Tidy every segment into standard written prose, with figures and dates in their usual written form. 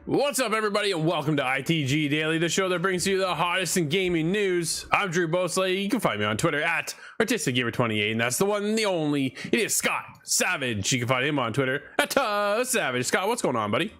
What's up, everybody, and welcome to ITG Daily, the show that brings you the hottest in gaming news. I'm Drew Bosley. You can find me on Twitter at ArtisticGamer28, and that's the one and the only. It is Scott Savage. You can find him on Twitter at Savage. Scott, what's going on, buddy?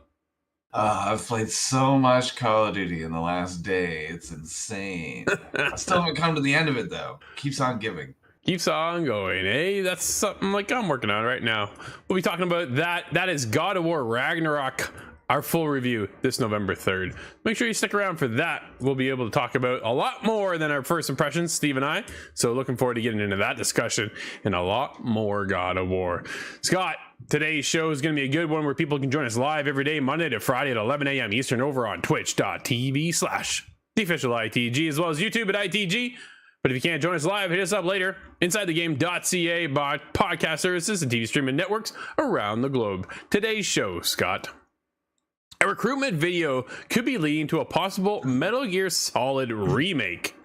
I've played so much Call of Duty in the last day. It's insane. I still haven't come to the end of it, though. Keeps on giving. Keeps on going. Hey, that's something like I'm working on right now. We'll be talking about that. That is God of War Ragnarok, our full review this November 3rd. Make sure you stick around for that. We'll be able to talk about a lot more than our first impressions, Steve and I. So looking forward to getting into that discussion and a lot more God of War. Scott, today's show is going to be a good one where people can join us live every day, Monday to Friday at 11 a.m. Eastern over on twitch.tv/the official ITG, as well as YouTube at ITG. But if you can't join us live, hit us up later. InsideTheGame.ca, podcast services, and TV streaming networks around the globe. Today's show, Scott. A recruitment video could be leading to a possible Metal Gear Solid remake.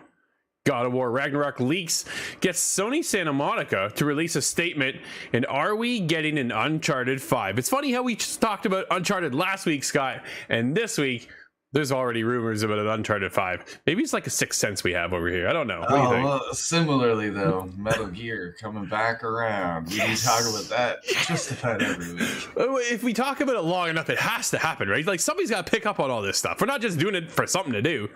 God of War Ragnarok leaks gets Sony Santa Monica to release a statement, and are we getting an Uncharted 5? It's funny how we just talked about Uncharted last week, Scott, and this week there's already rumors about an Uncharted 5. Maybe it's like a sixth sense we have over here. I don't know. What do you think? Well, similarly, though, Metal Gear coming back around. We can talk about that just about every week. If we talk about it long enough, it has to happen, right? Like, somebody's got to pick up on all this stuff. We're not just doing it for something to do,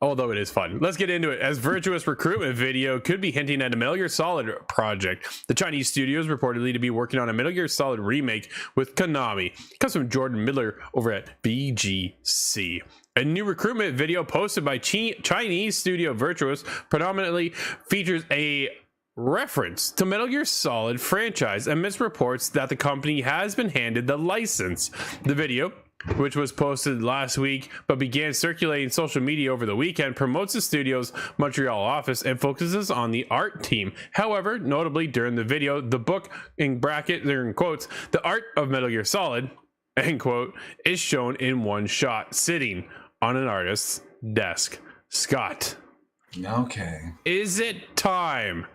although it is fun. Let's get into it. As Virtuous recruitment video could be hinting at a Metal Gear Solid project. The Chinese studio is reportedly to be working on a Metal Gear Solid remake with Konami. It comes from Jordan Miller over at BGC. A new recruitment video posted by Chinese studio Virtuous predominantly features a reference to Metal Gear Solid franchise amidst reports that the company has been handed the license. The video, which was posted last week but began circulating social media over the weekend, promotes the studio's Montreal office and focuses on the art team. However, notably during the video, the book, in bracket, there in quotes, The Art of Metal Gear Solid, end quote, is shown in one shot, sitting on an artist's desk. Scott. Okay. Is it time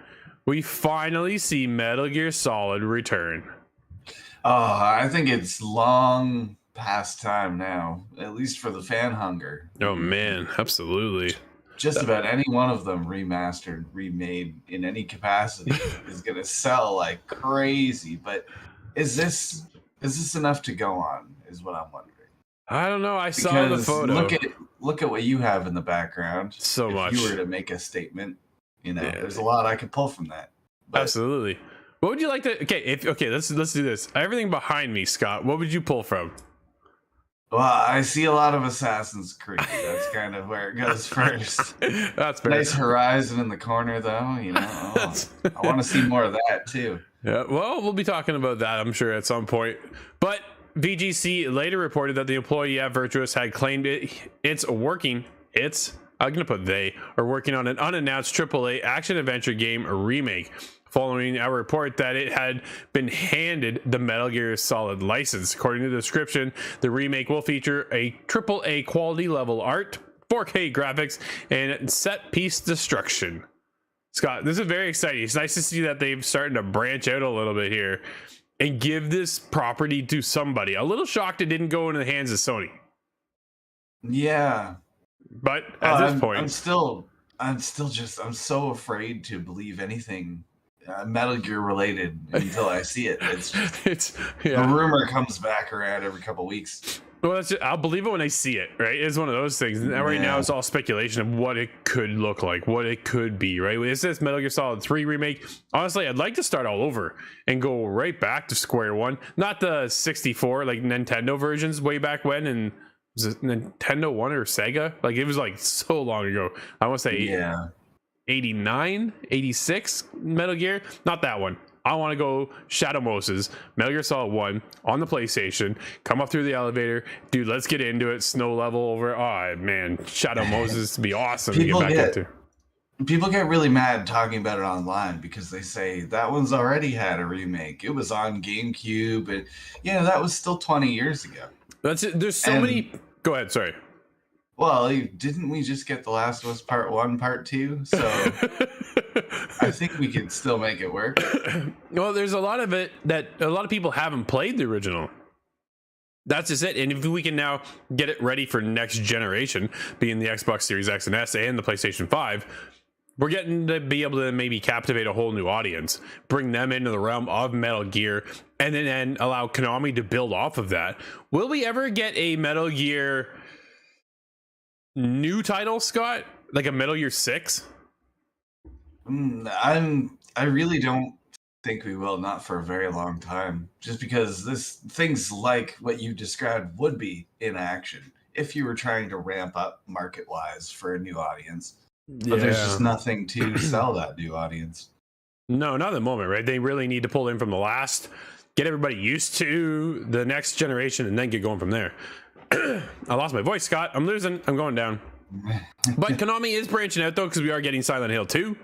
we finally see Metal Gear Solid return? I think it's long past time now, at least for the fan hunger. Oh man, absolutely. Just about any one of them remastered, remade in any capacity is going to sell like crazy. But is this enough to go on? Is what I'm wondering. I don't know. I saw the photo. Look at what you have in the background. So much. If you were to make a statement, there's a lot I could pull from that. But absolutely. What would you like to? Okay, let's do this. Everything behind me, Scott. What would you pull from? Well, I see a lot of Assassin's Creed. That's kind of where it goes first. That's fair. Nice horizon in the corner, though. I want to see more of that too. Yeah. Well, we'll be talking about that, I'm sure, at some point. But VGC later reported that the employee at Virtuous had claimed it's working. I'm going to put they are working on an unannounced AAA action-adventure game remake, following a report that it had been handed the Metal Gear Solid license. According to the description, the remake will feature a AAA quality level art, 4K graphics, and set-piece destruction. Scott, this is very exciting. It's nice to see that they've started to branch out a little bit here and give this property to somebody. A little shocked it didn't go into the hands of Sony. Yeah. But at this point, I'm so afraid to believe anything Metal Gear related until I see it. The rumor comes back around every couple weeks. Well, I'll believe it when I see it, right? It's one of those things. And right now, it's all speculation of what it could look like, what it could be, right? Is this Metal Gear Solid 3 remake? Honestly, I'd like to start all over and go right back to square one. Not the 64, like Nintendo versions way back when, and was it Nintendo 1 or Sega? Like, it was like so long ago. I want to say 89, 86 Metal Gear. Not that one. I want to go Shadow Moses, Metal Gear Solid 1 on the PlayStation, come up through the elevator. Dude, let's get into it. Snow level over. Oh, man. Shadow Moses would be awesome to get back into. People get really mad talking about it online because they say that one's already had a remake. It was on GameCube. And, that was still 20 years ago. There's so many. Go ahead. Sorry. Well, didn't we just get The Last of Us Part 1, Part 2? So I think we can still make it work. Well, there's a lot of it that a lot of people haven't played the original. That's just it. And if we can now get it ready for next generation, being the Xbox Series X and S and the PlayStation 5, we're getting to be able to maybe captivate a whole new audience, bring them into the realm of Metal Gear, and then allow Konami to build off of that. Will we ever get a Metal Gear new title, Scott? Like a Metal Gear 6? I really don't think we will, not for a very long time, just because things like what you described would be in action if you were trying to ramp up market wise for a new audience. But there's just nothing to sell that new audience. No, not at the moment, right? They really need to pull in from the last, get everybody used to the next generation, and then get going from there. I lost my voice, Scott. I'm losing. I'm going down. But Konami is branching out, though, because we are getting Silent Hill 2.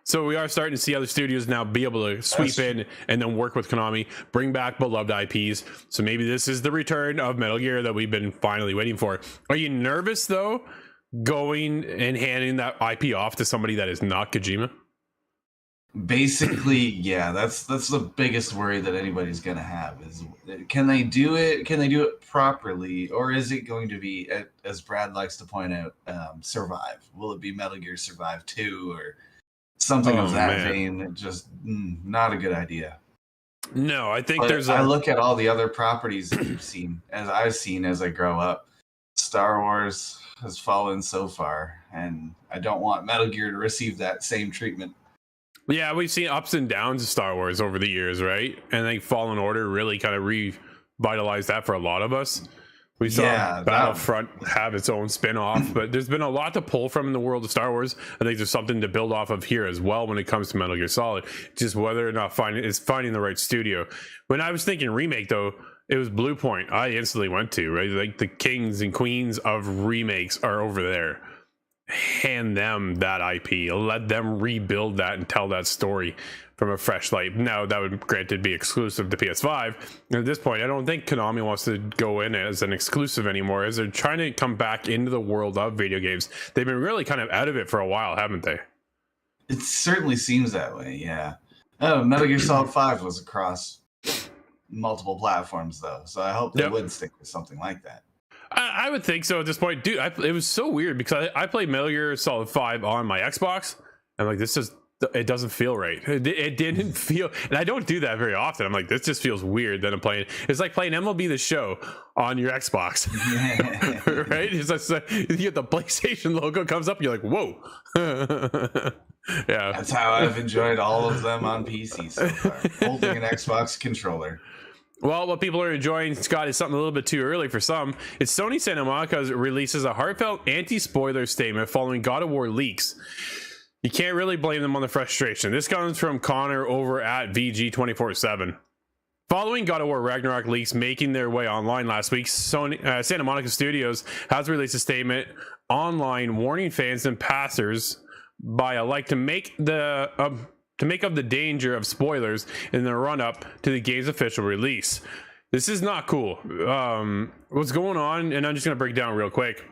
So we are starting to see other studios now be able to sweep in and then work with Konami, bring back beloved IPs. So maybe this is the return of Metal Gear that we've been finally waiting for. Are you nervous, though, going and handing that IP off to somebody that is not Kojima? Basically, yeah, that's the biggest worry that anybody's going to have is, can they do it? Can they do it properly? Or is it going to be, as Brad likes to point out, Survive? Will it be Metal Gear Survive 2 or something of that vein? Just not a good idea. No, I think I look at all the other properties that I've seen as I grow up. Star Wars has fallen so far, and I don't want Metal Gear to receive that same treatment. Yeah, we've seen ups and downs of Star Wars over the years, right? And I think Fallen Order really kind of revitalized that for a lot of us. We saw Battlefront have its own spin-off, but there's been a lot to pull from in the world of Star Wars. I think there's something to build off of here as well when it comes to Metal Gear Solid. Just whether or not finding the right studio. When I was thinking remake, though, it was Blue Point I instantly went to, right? Like the kings and queens of remakes are over there. Hand them that IP, let them rebuild that and tell that story from a fresh light. Now that would granted be exclusive to PS5. And at this point, I don't think Konami wants to go in as an exclusive anymore, as they're trying to come back into the world of video games. They've been really kind of out of it for a while, haven't they? It certainly seems that way, yeah. Oh, Metal Gear Solid 5 was across multiple platforms, though, so I hope they would stick with something like that. I would think so at this point, dude. It was so weird because I played Metal Gear Solid 5 on my Xbox. I'm like, it doesn't feel right. It didn't feel, and I don't do that very often. I'm like, this just feels weird. Then I'm playing. It's like playing MLB The Show on your Xbox, right? It's like you get the PlayStation logo comes up, you're like, whoa. Yeah, that's how I've enjoyed all of them on PC so far. Holding an Xbox controller. Well, what people are enjoying, Scott, is something a little bit too early for some. It's Sony Santa Monica releases a heartfelt anti-spoiler statement following God of War leaks. You can't really blame them on the frustration. This comes from Connor over at VG247. Following God of War Ragnarok leaks making their way online last week, Santa Monica Studios has released a statement online warning fans and passers by alike to make up the danger of spoilers in the run-up to the game's official release. This is not cool. What's going on, and I'm just going to break down real quick,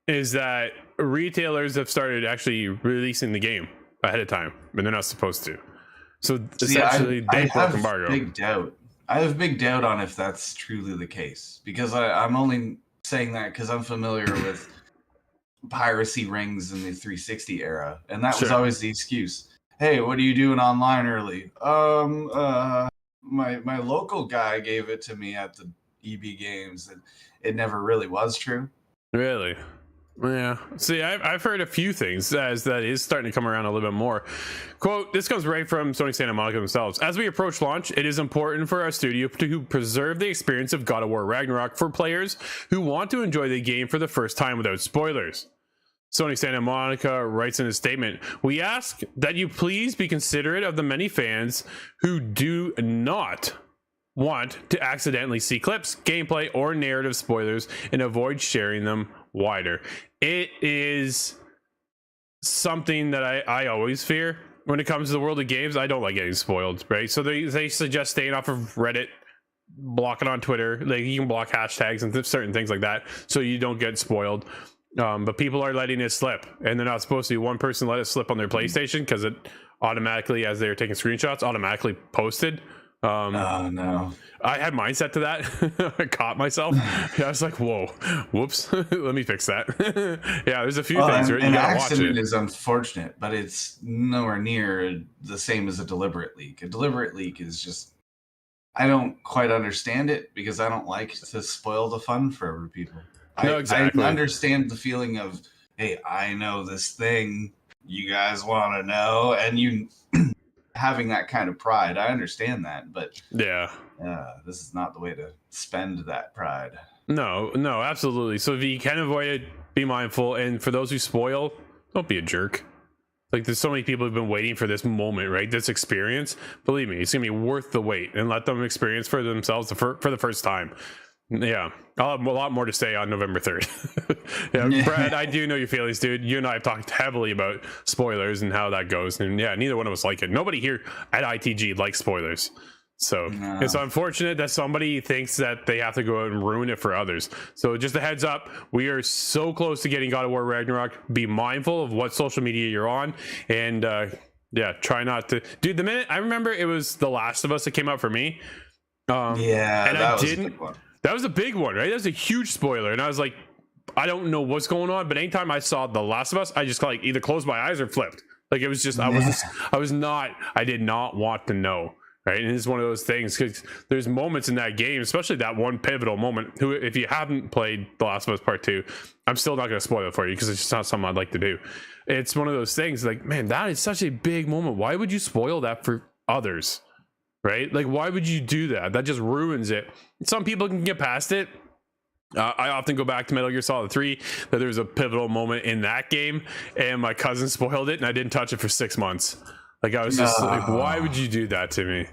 is that retailers have started actually releasing the game ahead of time, and they're not supposed to. So essentially, they broke embargo. I have big doubt on if that's truly the case, because I'm only saying that because I'm familiar with piracy rings in the 360 era, and that was always the excuse. Hey, what are you doing online early? My local guy gave it to me at the EB Games, and it never really was true. Really? Yeah. See, I've heard a few things as that is starting to come around a little bit more. Quote, this comes right from Sony Santa Monica themselves. As we approach launch, it is important for our studio to preserve the experience of God of War Ragnarok for players who want to enjoy the game for the first time without spoilers. Sony Santa Monica writes in a statement, we ask that you please be considerate of the many fans who do not want to accidentally see clips, gameplay, or narrative spoilers and avoid sharing them wider. It is something that I always fear when it comes to the world of games. I don't like getting spoiled, right? So they suggest staying off of Reddit, blocking on Twitter. Like you can block hashtags and certain things like that so you don't get spoiled. But people are letting it slip, and they're not supposed to be. One person let it slip on their PlayStation because it automatically, as they're taking screenshots, automatically posted Oh no. I had mindset to that. I caught myself. Yeah, I was like, whoa, whoops. Let me fix that. Yeah, there's a few Well, things, right? You an gotta watch accident it. is unfortunate, but it's nowhere near the same as a deliberate leak. A deliberate leak is just, I don't quite understand it because I don't like to spoil the fun for other people. No, I exactly. understand the feeling of, hey, I know this thing, you guys want to know, and you having that kind of pride. I understand that, but Yeah. this is not the way to spend that pride. No, no, absolutely. So if you can avoid it, be mindful. And for those who spoil, don't be a jerk. Like, there's so many people who've been waiting for this moment, right? This experience. Believe me, it's gonna be worth the wait, and let them experience for themselves for the first time. Yeah, I'll have a lot more to say on November 3rd. Yeah, Brad, I do know your feelings, dude. You and I have talked heavily about spoilers and how that goes, and yeah, neither one of us like it. Nobody here at ITG likes spoilers. So No. it's unfortunate that somebody thinks that they have to go out and ruin it for others. So just a heads up, we are so close to getting God of War Ragnarok. Be mindful of what social media you're on, and yeah, try not to. Dude, the minute I remember it was The Last of Us that came out for me. Yeah, And that I was a didn't. big one. That was a big one, right? That was a huge spoiler, and I was like, I don't know what's going on, but anytime I saw The Last of Us, I just like either closed my eyes or flipped. Like, it was just, I did not want to know, right? And it's one of those things, because there's moments in that game, especially that one pivotal moment. Who, if you haven't played The Last of Us Part 2, I'm still not going to spoil it for you because it's just not something I'd like to do. It's one of those things like, man, that is such a big moment. Why would you spoil that for others? Right? Like, why would you do that? That just ruins it. Some people can get past it. I often go back to Metal Gear Solid 3, that there was a pivotal moment in that game, and my cousin spoiled it, and I didn't touch it for 6 months. Like, I was just like, why would you do that to me?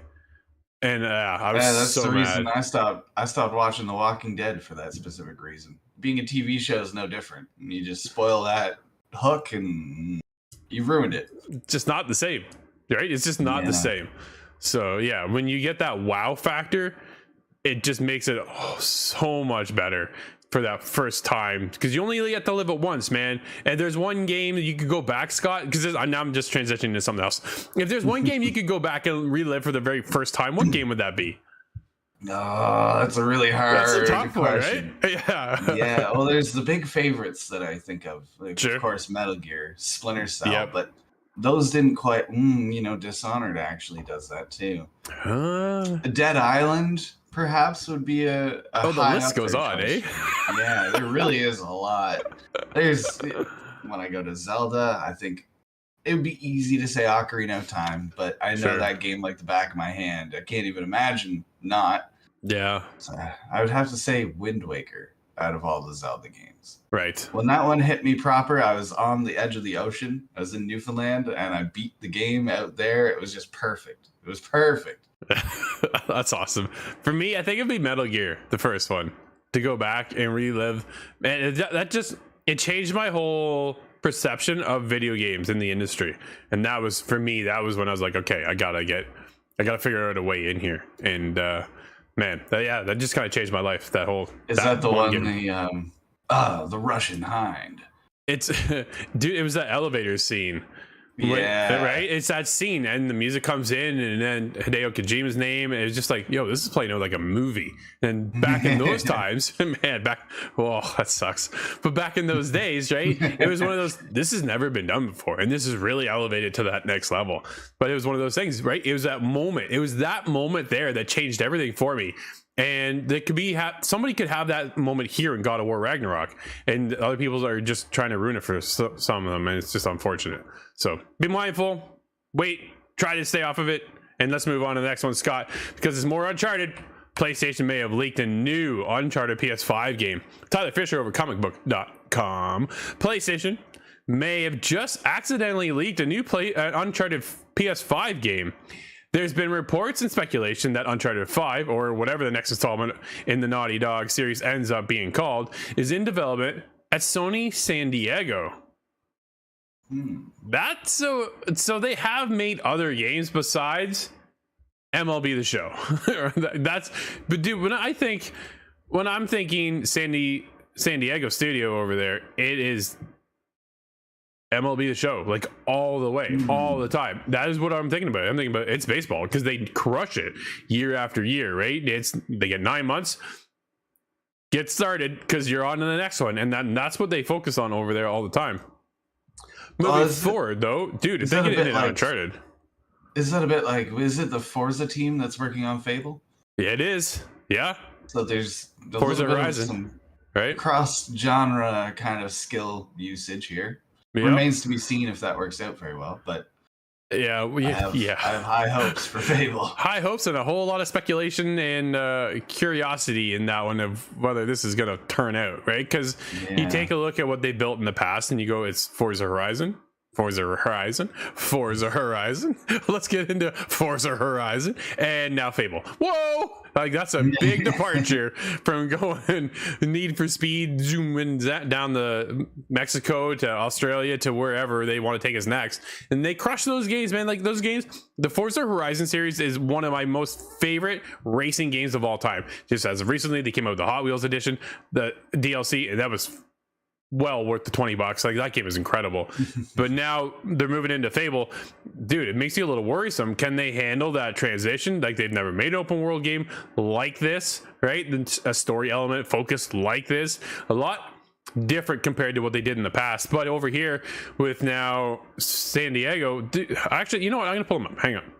And I was That's so the reason mad. I stopped watching The Walking Dead for that specific reason. Being a TV show is no different. You just spoil that hook and you ruined it. Just not the same, right? It's just not the Yeah. same. So yeah, when you get that wow factor, it just makes it so much better for that first time, because you only get to live it once, man. And there's one game that you could go back, Scott, because now I'm just transitioning to something else. If there's one game you could go back and relive for the very first time, what game would that be? Oh, that's a really hard That's a tough question. one, right? Yeah. Yeah, well, there's the big favorites that I think of. Like, Sure. of course, Metal Gear, Splinter Cell, Yep. but those didn't quite. Dishonored actually does that too. Dead Island, perhaps, would be a Oh, the high list up goes there on, choice. eh? Yeah, there really is a lot. There's when I go to Zelda, I think it would be easy to say Ocarina of Time, but I know Sure. that game like the back of my hand. I can't even imagine not. Yeah. So I would have to say Wind Waker out of all the Zelda games. Right. When that one hit me proper, I was on the edge of the ocean. I was in Newfoundland, and I beat the game out there. It was just perfect. It was perfect. That's awesome. For me, I think it'd be Metal Gear, the first one, to go back and relive. And that just, it changed my whole perception of video games in the industry. And that was, for me, that was when I was like, okay, I gotta figure out a way in here. And man, that just kind of changed my life. Is that the one, game. the Russian Hind? It's dude, it was that elevator scene. Yeah. Right. It's that scene, and the music comes in, and then Hideo Kojima's name, and it's just like, yo, this is playing out like a movie. And back in those times, man, that sucks. But back in those days, right, it was one of those, this has never been done before, and this is really elevated to that next level. But it was one of those things, right? It was that moment there that changed everything for me. And that could be somebody could have that moment here in God of War Ragnarok, and other people are just trying to ruin it for some of them, and it's just unfortunate. So be mindful, wait, try to stay off of it, and let's move on to the next one, Scott, because it's more Uncharted. PlayStation may have leaked a new Uncharted PS5 game. Tyler Fisher over comicbook.com. PlayStation may have just accidentally leaked a new Uncharted PS5 game. There's been reports and speculation that Uncharted 5, or whatever the next installment in the Naughty Dog series ends up being called, is in development at Sony San Diego. That's so they have made other games besides MLB The Show. But dude, when I'm thinking San Diego studio over there, it is MLB The Show, like all the way, all the time. That is what I'm thinking about. I'm thinking about it's baseball because they crush it year after year, right? They get 9 months, get started because you're on to the next one, and that's what they focus on over there all the time. Moving forward, though, dude, if they get into Uncharted, is that a bit like? Is it the Forza team that's working on Fable? Yeah, it is. Yeah. So there's Forza Horizon, right? Cross-genre kind of skill usage here. Yep. Remains to be seen if that works out very well, but yeah, I have high hopes for Fable. High hopes and a whole lot of speculation and curiosity in that one of whether this is going to turn out, right? Because you take a look at what they built in the past and you go, it's Forza Horizon. Let's get into Forza Horizon and now Fable. Whoa, like that's a big departure from going Need for Speed zooming down the Mexico to Australia to wherever they want to take us next, and they crush those games, man. Like those games, the Forza Horizon series is one of my most favorite racing games of all time. Just as of recently, they came out with the Hot Wheels edition, the DLC, and that was well worth the $20. Like that game is incredible. But now they're moving into Fable. Dude, it makes you a little worrisome. Can they handle that transition? Like they've never made an open world game like this, right? A story element focused like this. A lot different compared to what they did in the past. But over here with now San Diego, dude, actually, you know what? I'm gonna pull them up. Hang on.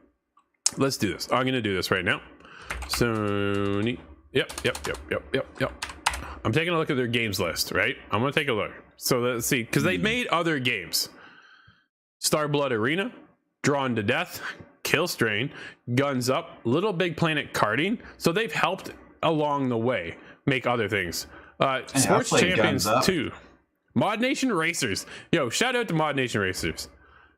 Let's do this. I'm gonna do this right now. Sony. Yep. I'm taking a look at their games list, right? I'm going to take a look. So let's see, because they've made other games. Starblood Arena, Drawn to Death, Kill Strain, Guns Up, Little Big Planet Karting. So they've helped along the way make other things. Sports Champions 2. Mod Nation Racers. Yo, shout out to Mod Nation Racers.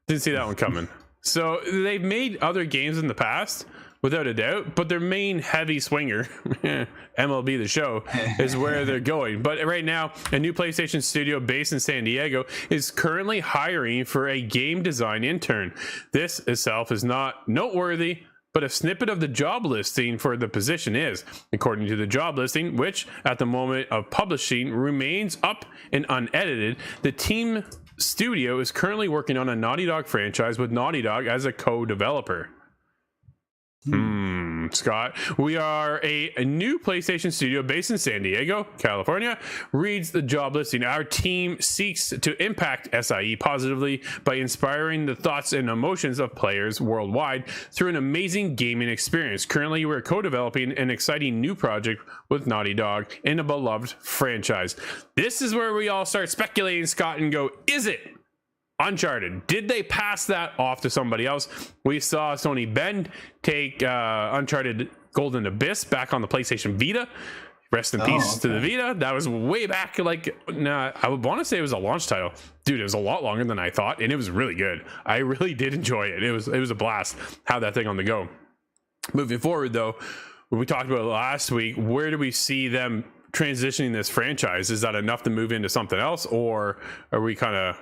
Didn't see that one coming. So they've made other games in the past, without a doubt, but their main heavy swinger, MLB The Show, is where they're going. But right now, a new PlayStation studio based in San Diego is currently hiring for a game design intern. This itself is not noteworthy, but a snippet of the job listing for the position is. According to the job listing, which at the moment of publishing remains up and unedited, the team studio is currently working on a Naughty Dog franchise with Naughty Dog as a co-developer. Scott, we are a new PlayStation studio based in San Diego, California, reads the job listing. Our team seeks to impact SIE positively by inspiring the thoughts and emotions of players worldwide through an amazing gaming experience. Currently, we're co-developing an exciting new project with Naughty Dog in a beloved franchise. This is where we all start speculating, Scott, and go, is it Uncharted? Did they pass that off to somebody else? We saw Sony Bend take Uncharted Golden Abyss back on the PlayStation Vita. Rest in peace to the Vita. That was way back, I would want to say it was a launch title. Dude, it was a lot longer than I thought, and it was really good. I really did enjoy it. It was a blast. Have that thing on the go. Moving forward, though, what we talked about last week, where do we see them transitioning this franchise? Is that enough to move into something else, or are we kind of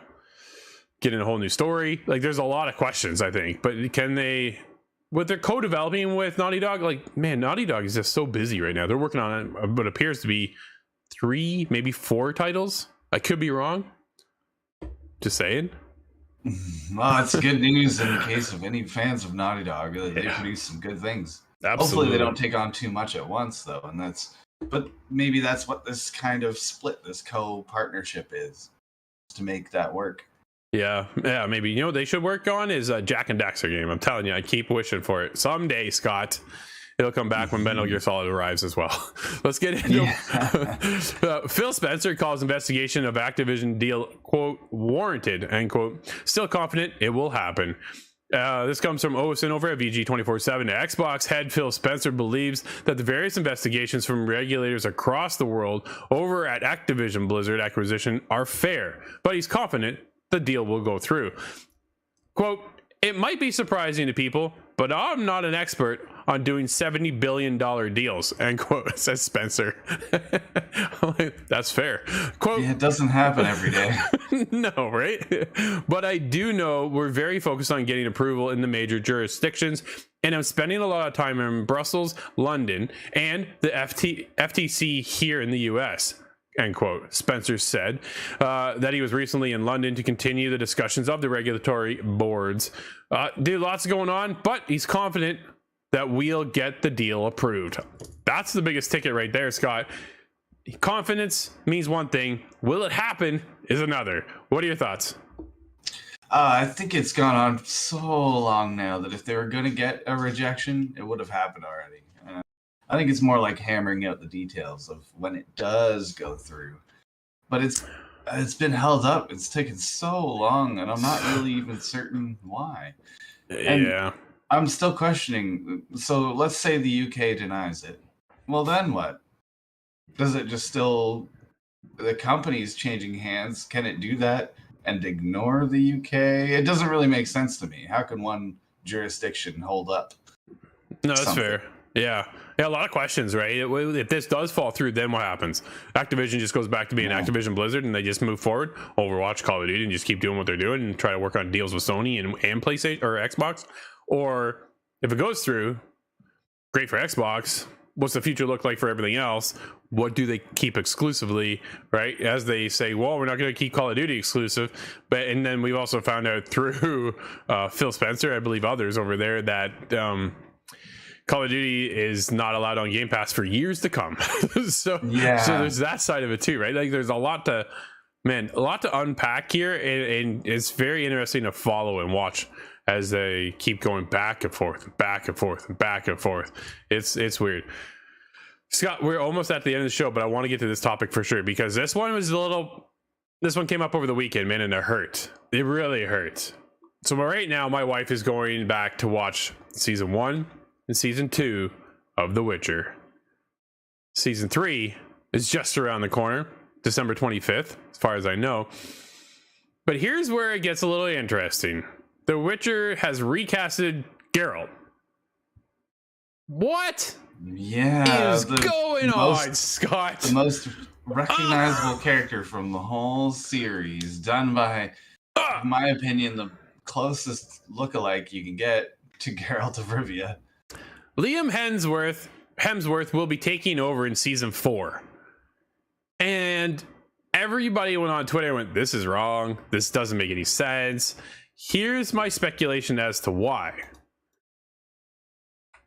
getting a whole new story? Like there's a lot of questions, I think, but can they, with their co-developing with Naughty Dog, like, man, Naughty Dog is just so busy right now. They're working on what appears to be 3, maybe 4 titles. I could be wrong. Just saying. Well, it's good news in the case of any fans of Naughty Dog. They produce some good things. Absolutely. Hopefully they don't take on too much at once, though, but maybe that's what this kind of split, this co-partnership is, to make that work. Yeah, maybe. You know what they should work on is a Jack and Daxter game. I'm telling you, I keep wishing for it. Someday, Scott, it'll come back when Metal Gear Solid arrives as well. Let's get into Phil Spencer calls investigation of Activision deal, quote, warranted, end quote. Still confident it will happen. This comes from Owen over at VG247. Xbox head Phil Spencer believes that the various investigations from regulators across the world over at Activision Blizzard acquisition are fair, but he's confident the deal will go through. Quote, it might be surprising to people, but I'm not an expert on doing $70 billion deals, end quote, says Spencer. That's fair. Quote, yeah, it doesn't happen every day. No, right? But I do know we're very focused on getting approval in the major jurisdictions, and I'm spending a lot of time in Brussels, London, and the FTC here in the US. end quote. Spencer said that he was recently in London to continue the discussions of the regulatory boards. Dude, lots going on, but he's confident that we'll get the deal approved. That's the biggest ticket right there, Scott. Confidence means one thing. Will it happen is another. What are your thoughts? I think it's gone on so long now that if they were going to get a rejection, it would have happened already. I think it's more like hammering out the details of when it does go through. But it's been held up. It's taken so long, and I'm not really even certain why. And yeah. I'm still questioning. So let's say the UK denies it. Well, then what? Does it just still... The company's changing hands. Can it do that and ignore the UK? It doesn't really make sense to me. How can one jurisdiction hold up? No, that's fair. Yeah, a lot of questions, right? If this does fall through, then what happens? Activision just goes back to being Activision Blizzard, and they just move forward, Overwatch, Call of Duty, and just keep doing what they're doing and try to work on deals with Sony and PlayStation or Xbox. Or if it goes through, great for Xbox. What's the future look like for everything else? What do they keep exclusively, right? As they say, well, we're not going to keep Call of Duty exclusive, and then we've also found out through Phil Spencer, I believe others over there, that Call of Duty is not allowed on Game Pass for years to come. So there's that side of it too, right? Like there's a lot to unpack here, and it's very interesting to follow and watch as they keep going back and forth and back and forth and back and forth. It's weird. Scott, we're almost at the end of the show, but I want to get to this topic for sure, because this one came up over the weekend, man, and it hurt. It really hurt. So right now, my wife is going back to watch season 1 and season 2 of The Witcher. Season 3 is just around the corner, December 25th, as far as I know. But here's where it gets a little interesting. The Witcher has recasted Geralt. What? Yeah, is going on, Scott? The most recognizable character from the whole series, done by, in my opinion, the closest lookalike you can get to Geralt of Rivia. Liam Hemsworth will be taking over in season 4. And everybody went on Twitter and went, this is wrong. This doesn't make any sense. Here's my speculation as to why.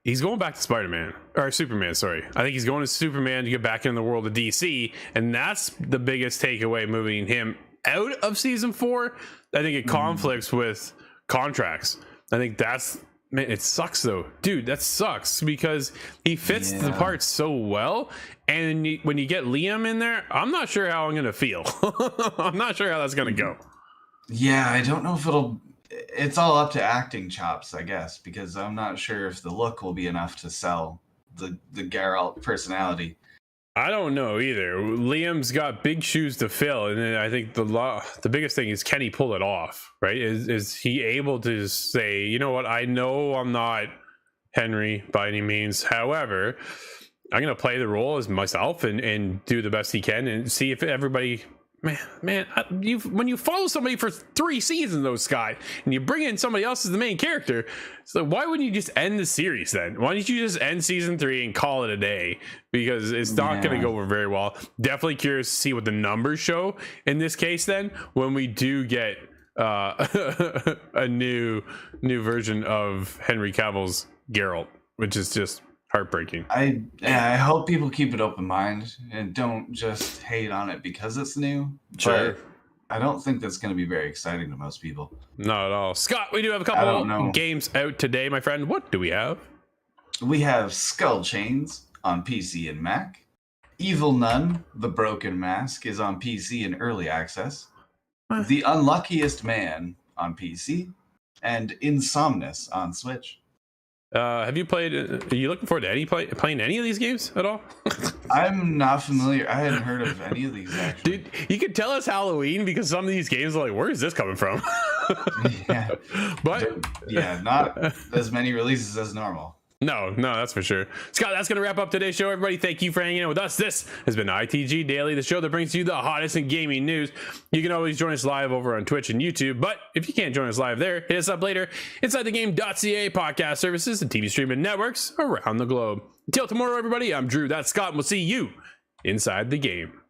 He's going back to Superman, sorry. I think he's going to Superman to get back in the world of DC, and that's the biggest takeaway moving him out of season 4. I think it conflicts with contracts. I think that's... Man, it sucks though, dude. That sucks because he fits the part so well, and when you get Liam in there, I'm not sure how I'm gonna feel. I'm not sure how that's gonna go. Yeah, I don't know if it's all up to acting chops, I guess, because I'm not sure if the look will be enough to sell the Geralt personality. I don't know either. Liam's got big shoes to fill, and then I think the biggest thing is, can he pull it off, right? Is he able to say, you know what, I know I'm not Henry by any means, however, I'm going to play the role as myself and do the best he can and see if everybody... Man, when you follow somebody for 3 seasons, though, Scott, and you bring in somebody else as the main character, so why wouldn't you just end the series then? Why don't you just end season 3 and call it a day? Because it's not going to go over very well. Definitely curious to see what the numbers show in this case then, when we do get a new version of Henry Cavill's Geralt, which is just heartbreaking. I hope people keep an open mind and don't just hate on it because it's new. Sure. But I don't think that's going to be very exciting to most people. Not at all. Scott, we do have a couple games out today, my friend. What do we have? We have Skull Chains on PC and Mac. Evil Nun, The Broken Mask, is on PC in early access. The Unluckiest Man on PC. And Insomnus on Switch. Have you played? Are you looking forward to playing any of these games at all? I'm not familiar. I hadn't heard of any of these, actually. Dude, you could tell it's Halloween because some of these games are like, where is this coming from? Yeah. But not as many releases as normal. No, that's for sure. Scott, that's going to wrap up today's show, everybody. Thank you for hanging out with us. This has been ITG Daily, the show that brings you the hottest in gaming news. You can always join us live over on Twitch and YouTube, but if you can't join us live there, hit us up later inside the game.ca podcast services and TV streaming networks around the globe. Until tomorrow, everybody, I'm Drew, that's Scott, and we'll see you inside the game.